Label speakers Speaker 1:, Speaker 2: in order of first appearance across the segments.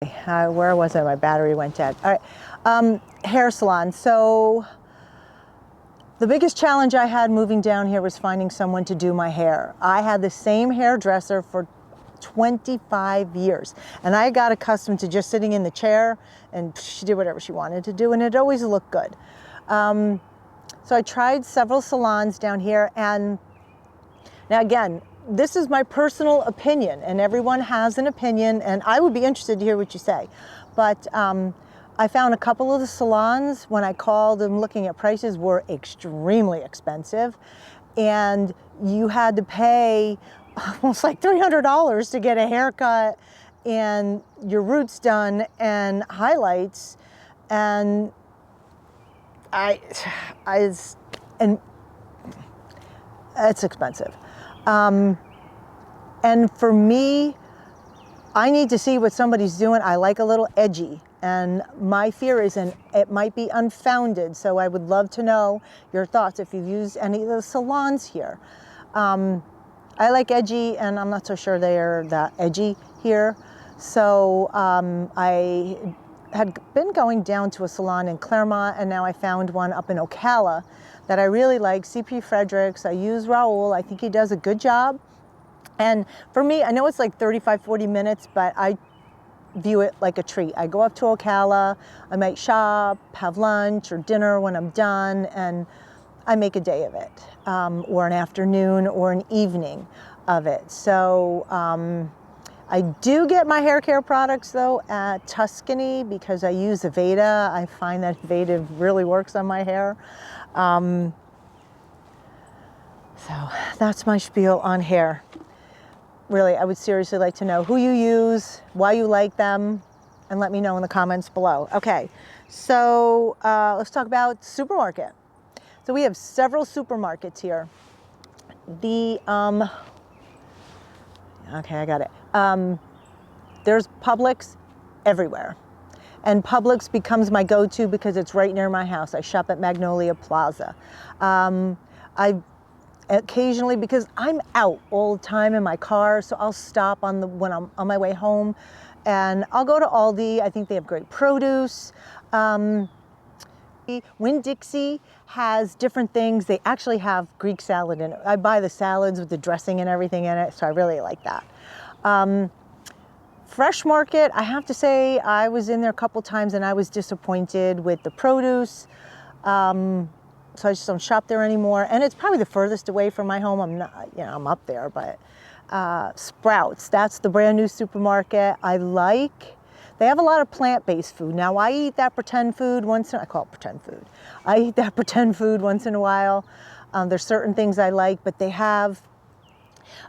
Speaker 1: Where was I? My battery went dead. All right, hair salon. So the biggest challenge I had moving down here was finding someone to do my hair. I had the same hairdresser for 25 years, and I got accustomed to just sitting in the chair, and she did whatever she wanted to do, and it always looked good. So I tried several salons down here, and now again, this is my personal opinion, and everyone has an opinion, and I would be interested to hear what you say. But I found a couple of the salons, when I called and looking at prices, were extremely expensive, and you had to pay almost like $300 to get a haircut and your roots done and highlights, and and it's expensive. And for me, I need to see what somebody's doing. I like a little edgy, and my fear is, and it might be unfounded, so I would love to know your thoughts if you've used any of the salons here. I like edgy, and I'm not so sure they are that edgy here. So I had been going down to a salon in Claremont, and now I found one up in Ocala that I really like, CP Fredericks. I use Raul. I think he does a good job. And for me, I know it's like 35, 40 minutes, but I view it like a treat. I go up to Ocala, I might shop, have lunch or dinner when I'm done, and I make a day of it, or an afternoon or an evening of it. So I do get my hair care products though at Tuscany because I use Aveda. I find that Aveda really works on my hair. So that's my spiel on hair. Really, I would seriously like to know who you use, why you like them, and let me know in the comments below. Okay, so let's talk about supermarket. So we have several supermarkets here. Okay, I got it. There's Publix everywhere. And Publix becomes my go-to because it's right near my house. I shop at Magnolia Plaza. I occasionally, because I'm out all the time in my car, so I'll stop when I'm on my way home, and I'll go to Aldi. I think they have great produce. Winn-Dixie has different things. They actually have Greek salad in it. I buy the salads with the dressing and everything in it, so I really like that. Fresh Market, I have to say, I was in there a couple times and I was disappointed with the produce. So I just don't shop there anymore. And it's probably the furthest away from my home. I'm not, I'm up there, but Sprouts, that's the brand new supermarket I like. They have a lot of plant-based food. Now I eat that pretend food I call it pretend food. I eat that pretend food once in a while. There's certain things I like, but they have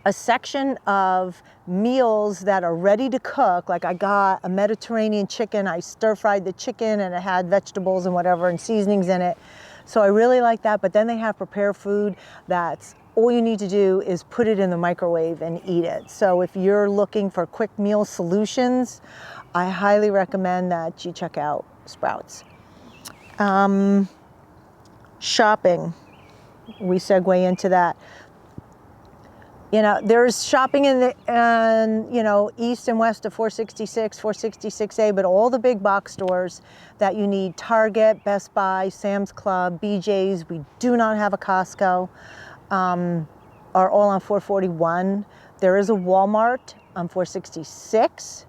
Speaker 1: a section of meals that are ready to cook. Like I got a Mediterranean chicken, I stir-fried the chicken and it had vegetables and whatever and seasonings in it. So I really like that, but then they have prepared food that's all you need to do is put it in the microwave and eat it. So if you're looking for quick meal solutions, I highly recommend that you check out Sprouts. Shopping, we segue into that. There's shopping in the, east and west of 466, 466A, but all the big box stores that you need, Target, Best Buy, Sam's Club, BJ's, we do not have a Costco, are all on 441. There is a Walmart on 466.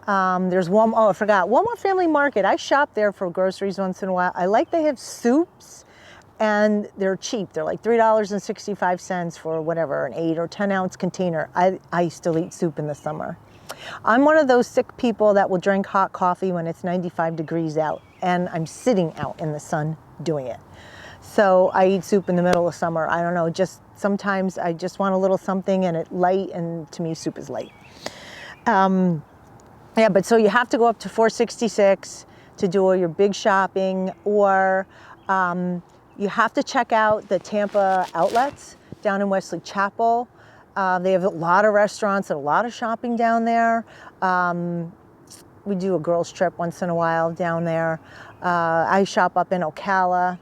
Speaker 1: There's Walmart, oh, I forgot, Walmart Family Market. I shop there for groceries once in a while. I like they have soups. And they're cheap. They're like $3.65 for whatever, an 8 or 10 ounce container. I still eat soup in the summer. I'm one of those sick people that will drink hot coffee when it's 95 degrees out and I'm sitting out in the sun doing it. So I eat soup in the middle of summer. I don't know, just sometimes I just want a little something and it's light, and to me soup is light. Yeah, but so you have to go up to 466 to do all your big shopping, or you have to check out the Tampa outlets down in Wesley Chapel. They have a lot of restaurants and a lot of shopping down there. We do a girls trip once in a while down there. I shop up in Ocala,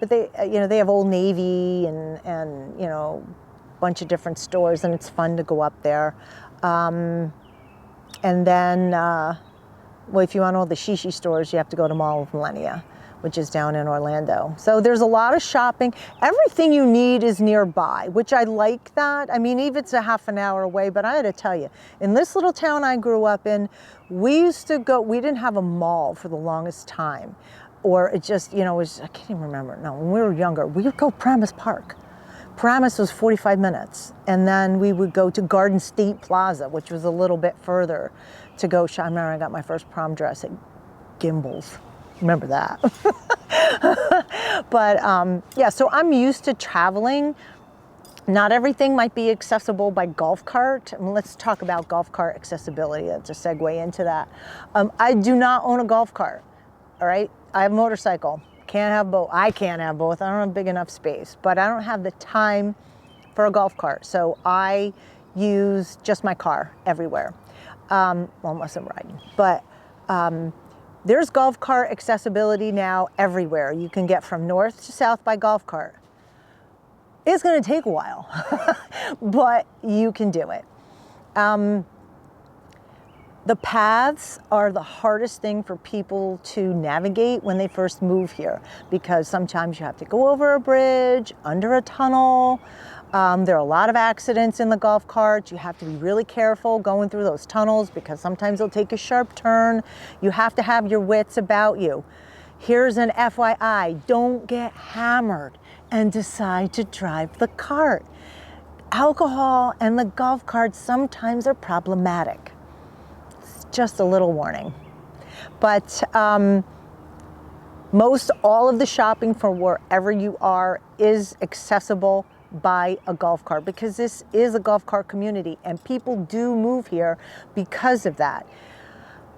Speaker 1: but they have Old Navy and a bunch of different stores, and it's fun to go up there. And then well, if you want all the shishi stores, you have to go to Mall of Millennia, which is down in Orlando. So there's a lot of shopping. Everything you need is nearby, which I like that. I mean, even if it's a half an hour away, but I had to tell you, in this little town I grew up in, we used to go, we didn't have a mall for the longest time. Or it just, you know, it was, I can't even remember. No, when we were younger, we would go Paramus Park. Paramus was 45 minutes. And then we would go to Garden State Plaza, which was a little bit further to go shop. I remember I got my first prom dress at Gimbel's. Remember that. But yeah, so I'm used to traveling. Not everything might be accessible by golf cart. I mean, let's talk about golf cart accessibility. That's a segue into that. I do not own a golf cart, all right? I have a motorcycle. Can't have both. I can't have both. I don't have big enough space, but I don't have the time for a golf cart. So I use just my car everywhere, well, unless I'm riding. But there's golf cart accessibility now everywhere. You can get from north to south by golf cart. It's going to take a while, but you can do it. The paths are the hardest thing for people to navigate when they first move here, because sometimes you have to go over a bridge, under a tunnel. There are a lot of accidents in the golf carts. You have to be really careful going through those tunnels because sometimes they'll take a sharp turn. You have to have your wits about you. Here's an FYI, don't get hammered and decide to drive the cart. Alcohol and the golf cart sometimes are problematic. It's just a little warning. But most all of the shopping for wherever you are is accessible by a golf cart, because this is a golf cart community and people do move here because of that.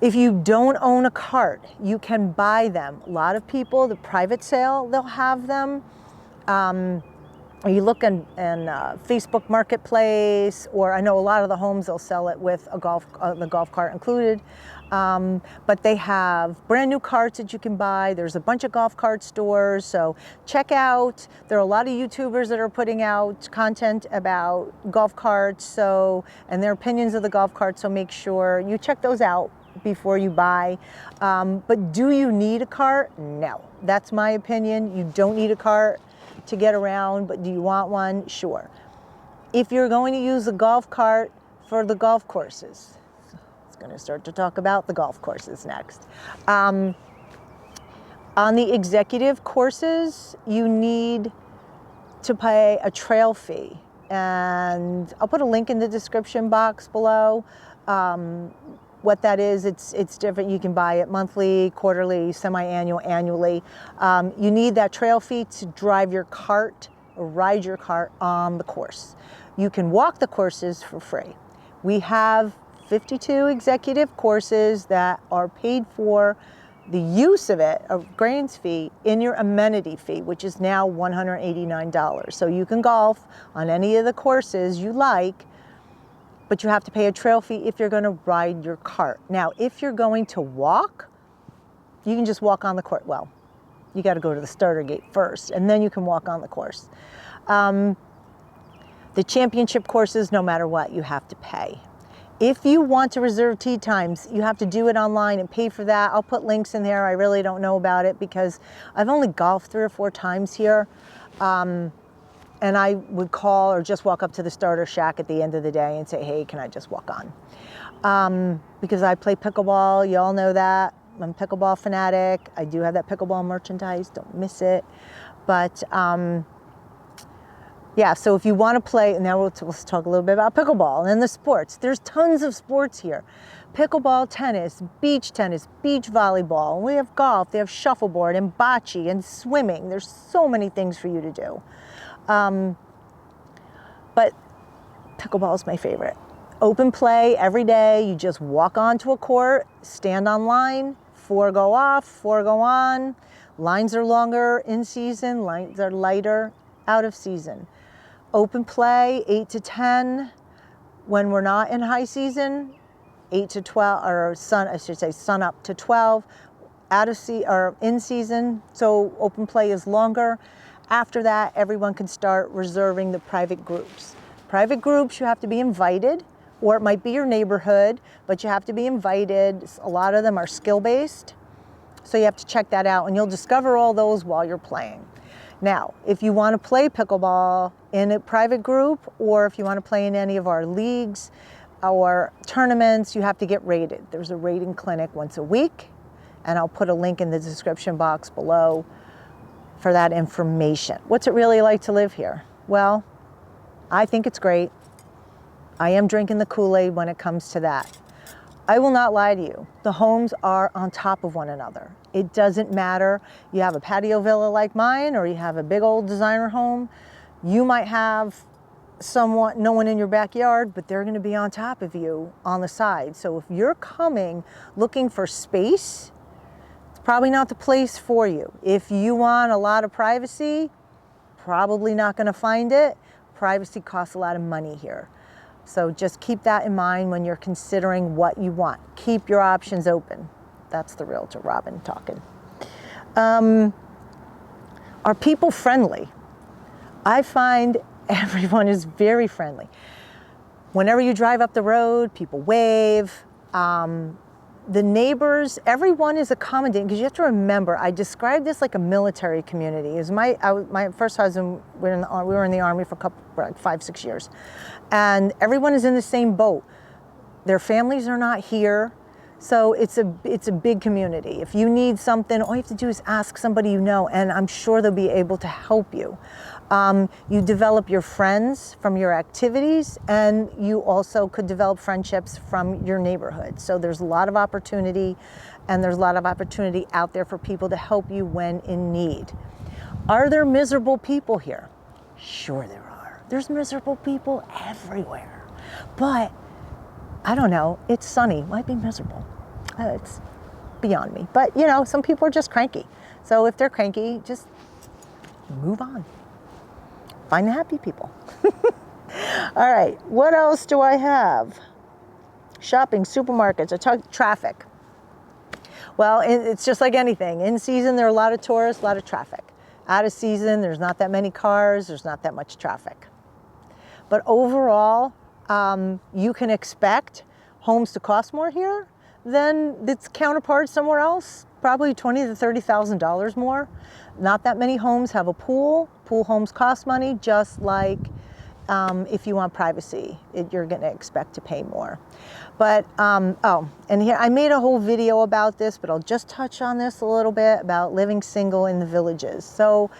Speaker 1: If you don't own a cart, you can buy them. A lot of people, the private sale, they'll have them. You look in Facebook Marketplace, or I know a lot of the homes, they'll sell it with a the golf cart included. But they have brand new carts that you can buy. There's a bunch of golf cart stores, so check out. There are a lot of YouTubers that are putting out content about golf carts, and their opinions of the golf cart, so make sure you check those out before you buy. But do you need a cart? No, that's my opinion. You don't need a cart to get around, but do you want one? Sure. If you're going to use a golf cart for the golf courses, it's going to start to talk about the golf courses next. On the executive courses, you need to pay a trail fee, and I'll put a link in the description box below. What that is, it's different. You can buy it monthly, quarterly, semi-annual, annually. You need that trail fee to drive your cart or ride your cart on the course. You can walk the courses for free. We have 52 executive courses that are paid for the use of it, a greens fee, in your amenity fee, which is now $189. So you can golf on any of the courses you like, but you have to pay a trail fee if you're going to ride your cart. Now, if you're going to walk, you can just walk on the course. Well, you got to go to the starter gate first, and then you can walk on the course. The championship courses, no matter what, you have to pay. If you want to reserve tee times, you have to do it online and pay for that. I'll put links in there. I really don't know about it because I've only golfed 3 or 4 times here. And I would call or just walk up to the starter shack at the end of the day and say, hey, can I just walk on? Because I play pickleball, you all know that. I'm a pickleball fanatic. I do have that pickleball merchandise, don't miss it. But yeah, so if you want to play, and now let's talk a little bit about pickleball and the sports. There's tons of sports here. Pickleball, tennis, beach volleyball. We have golf, they have shuffleboard and bocce and swimming. There's so many things for you to do. But pickleball is my favorite. Open play every day. You just walk onto a court, stand on line, 4 go off, 4 go on. Lines are longer in season, lines are lighter out of season. Open play, 8 to 10. When we're not in high season, 8 to 12, or sun up to 12. Or in season, so open play is longer. After that, everyone can start reserving the private groups. Private groups, you have to be invited, or it might be your neighborhood, but you have to be invited. A lot of them are skill-based, so you have to check that out, and you'll discover all those while you're playing. Now, if you want to play pickleball in a private group, or if you want to play in any of our leagues or tournaments, you have to get rated. There's a rating clinic once a week, and I'll put a link in the description box below for that information. What's it really like to live here? Well, I think it's great. I am drinking the Kool-Aid when it comes to that. I will not lie to you. The homes are on top of one another. It doesn't matter. You have a patio villa like mine, or you have a big old designer home. You might have no one in your backyard, but they're going to be on top of you on the side. So if you're coming looking for space, it's probably not the place for you. If you want a lot of privacy, probably not going to find it. Privacy costs a lot of money here. So just keep that in mind when you're considering what you want. Keep your options open. That's the realtor, Robyn, talking. Are people friendly? I find everyone is very friendly. Whenever you drive up the road, people wave. The neighbors, everyone is accommodating, because you have to remember, I described this like a military community. My first husband, we were in the Army for like 5-6 years, and everyone is in the same boat. Their families are not here, so it's a big community. If you need something, all you have to do is ask somebody you know, and I'm sure they'll be able to help you. You develop your friends from your activities, and you also could develop friendships from your neighborhood. So there's a lot of opportunity, and there's a lot of opportunity out there for people to help you when in need. Are there miserable people here? Sure there are. There's miserable people everywhere. But I don't know, it's sunny, might be miserable. It's beyond me. But you know, some people are just cranky. So if they're cranky, just move on. Find the happy people. All right, what else do I have? Shopping, supermarkets, traffic. Well, it's just like anything. In season, there are a lot of tourists, a lot of traffic. Out of season, there's not that many cars, there's not that much traffic. But overall, you can expect homes to cost more here than its counterparts somewhere else, probably $20,000 to $30,000 more. Not that many homes have a pool. Pool homes cost money, just like if you want privacy, you're going to expect to pay more. But, oh, and here, I made a whole video about this, but I'll just touch on this a little bit about living single in the villages. So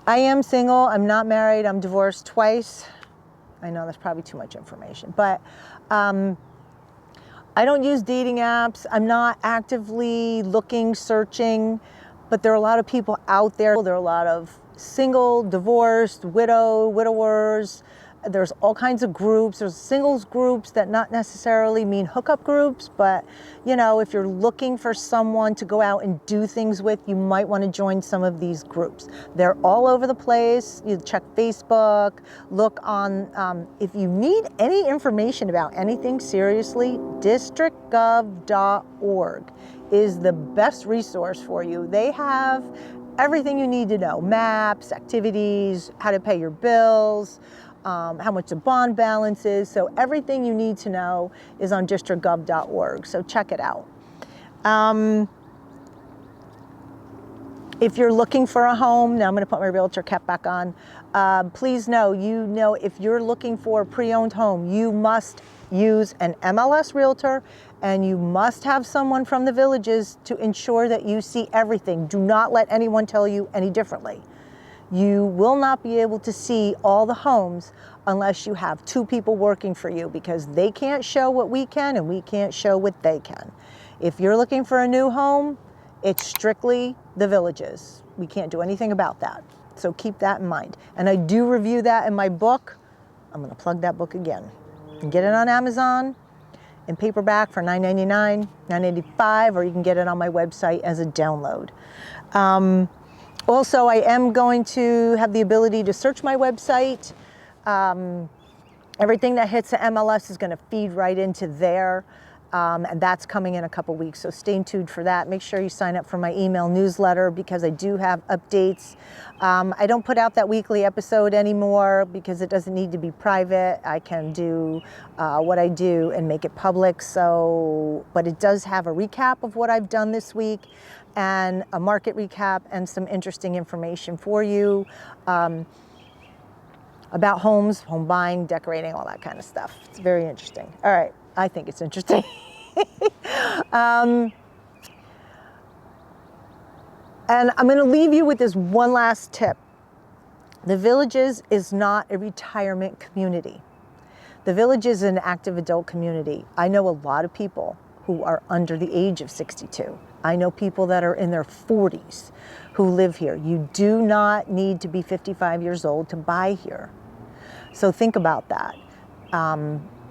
Speaker 1: I am single, I'm not married, I'm divorced twice. I know that's probably too much information, but I don't use dating apps. I'm not actively looking, searching, but there are a lot of people out there. There are a lot of single, divorced, widowers. There's all kinds of groups. There's singles groups that not necessarily mean hookup groups, but you know, if you're looking for someone to go out and do things with, you might want to join some of these groups. They're all over the place. You check Facebook, look on, if you need any information about anything, seriously, districtgov.org is the best resource for you. They have everything you need to know: maps, activities, how to pay your bills, how much the bond balance is. So everything you need to know is on districtgov.org. So check it out. If you're looking for a home, now I'm going to put my realtor cap back on. Please know, if you're looking for a pre-owned home, you must use an MLS realtor, and you must have someone from the villages to ensure that you see everything. Do not let anyone tell you any differently. You will not be able to see all the homes unless you have two people working for you, because they can't show what we can and we can't show what they can. If you're looking for a new home, it's strictly the villages. We can't do anything about that. So keep that in mind. And I do review that in my book. I'm going to plug that book again. You can get it on Amazon in paperback for $9.99, $9.85, or you can get it on my website as a download. Also, I am going to have the ability to search my website. Everything that hits the MLS is going to feed right into there. And that's coming in a couple weeks, so stay tuned for that. Make sure you sign up for my email newsletter because I do have updates. I don't put out that weekly episode anymore because it doesn't need to be private. I can do what I do and make it public. So, but it does have a recap of what I've done this week and a market recap and some interesting information for you about homes, home buying, decorating, all that kind of stuff. It's very interesting. All right. I think it's interesting. And I'm going to leave you with this one last tip. The Villages is not a retirement community. The Village is an active adult community. I know a lot of people who are under the age of 62. I know people that are in their 40s who live here. You do not need to be 55 years old to buy here. So think about that.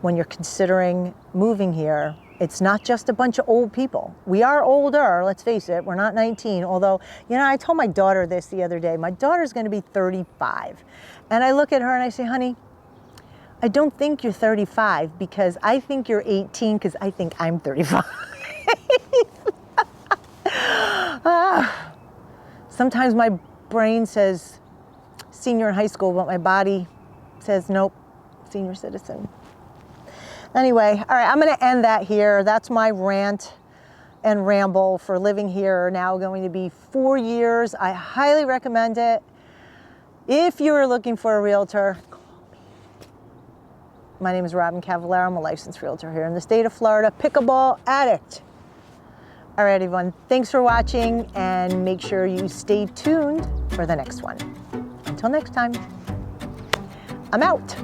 Speaker 1: When you're considering moving here, it's not just a bunch of old people. We are older, let's face it, we're not 19, although, you know, I told my daughter this the other day. My daughter's gonna be 35. And I look at her and I say, honey, I don't think you're 35 because I think you're 18 because I think I'm 35. Sometimes my brain says senior in high school, but my body says, nope, senior citizen. Anyway, all right, I'm going to end that here. That's my rant and ramble for living here now going to be 4 years. I highly recommend it. If you are looking for a realtor, call me. My name is Robyn Cavallaro. I'm a licensed realtor here in the state of Florida, pickleball addict. All right, everyone, thanks for watching and make sure you stay tuned for the next one. Until next time, I'm out.